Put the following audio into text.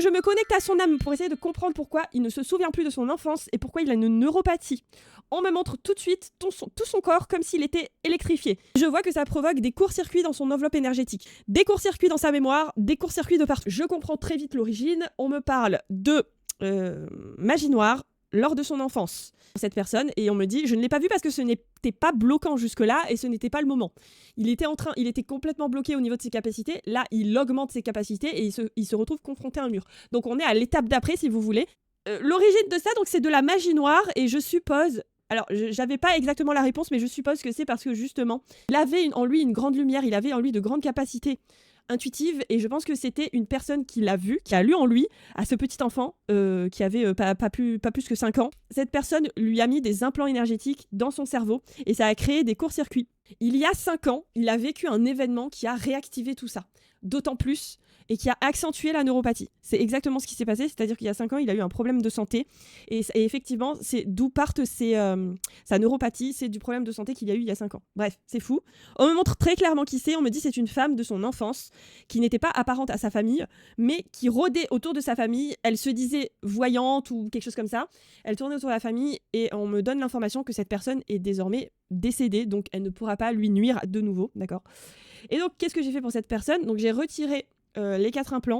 Je me connecte à son âme pour essayer de comprendre pourquoi il ne se souvient plus de son enfance et pourquoi il a une neuropathie. On me montre tout de suite tout son corps comme s'il était électrifié. Je vois que ça provoque des courts-circuits dans son enveloppe énergétique, des courts-circuits dans sa mémoire, des courts-circuits de partout. Je comprends très vite l'origine. On me parle de magie noire lors de son enfance, cette personne, et on me dit, je ne l'ai pas vu parce que ce n'était pas bloquant jusque-là et ce n'était pas le moment. Il était complètement bloqué au niveau de ses capacités. Là, il augmente ses capacités et il se retrouve confronté à un mur. Donc on est à l'étape d'après, si vous voulez. L'origine de ça, donc, c'est de la magie noire, et je suppose... Alors, j'avais pas exactement la réponse, mais je suppose que c'est parce que, justement, il avait en lui une grande lumière, il avait en lui de grandes capacités intuitive, et je pense que c'était une personne qui l'a vu, qui a lu en lui, à ce petit enfant qui avait pas plus que 5 ans. Cette personne lui a mis des implants énergétiques dans son cerveau et ça a créé des courts-circuits. Il y a 5 ans, il a vécu un événement qui a réactivé tout ça, d'autant plus, et qui a accentué la neuropathie. C'est exactement ce qui s'est passé, c'est-à-dire qu'il y a 5 ans, il a eu un problème de santé, et effectivement, c'est d'où partent sa neuropathie, c'est du problème de santé qu'il a eu il y a 5 ans. Bref, c'est fou. On me montre très clairement qui c'est, on me dit c'est une femme de son enfance, qui n'était pas apparente à sa famille, mais qui rôdait autour de sa famille. Elle se disait voyante ou quelque chose comme ça. Elle tournait autour de la famille, et on me donne l'information que cette personne est désormais décédée, donc elle ne pourra pas lui nuire de nouveau, d'accord ? Et donc, qu'est-ce que j'ai fait pour cette personne ? Donc, j'ai retiré les 4 implants.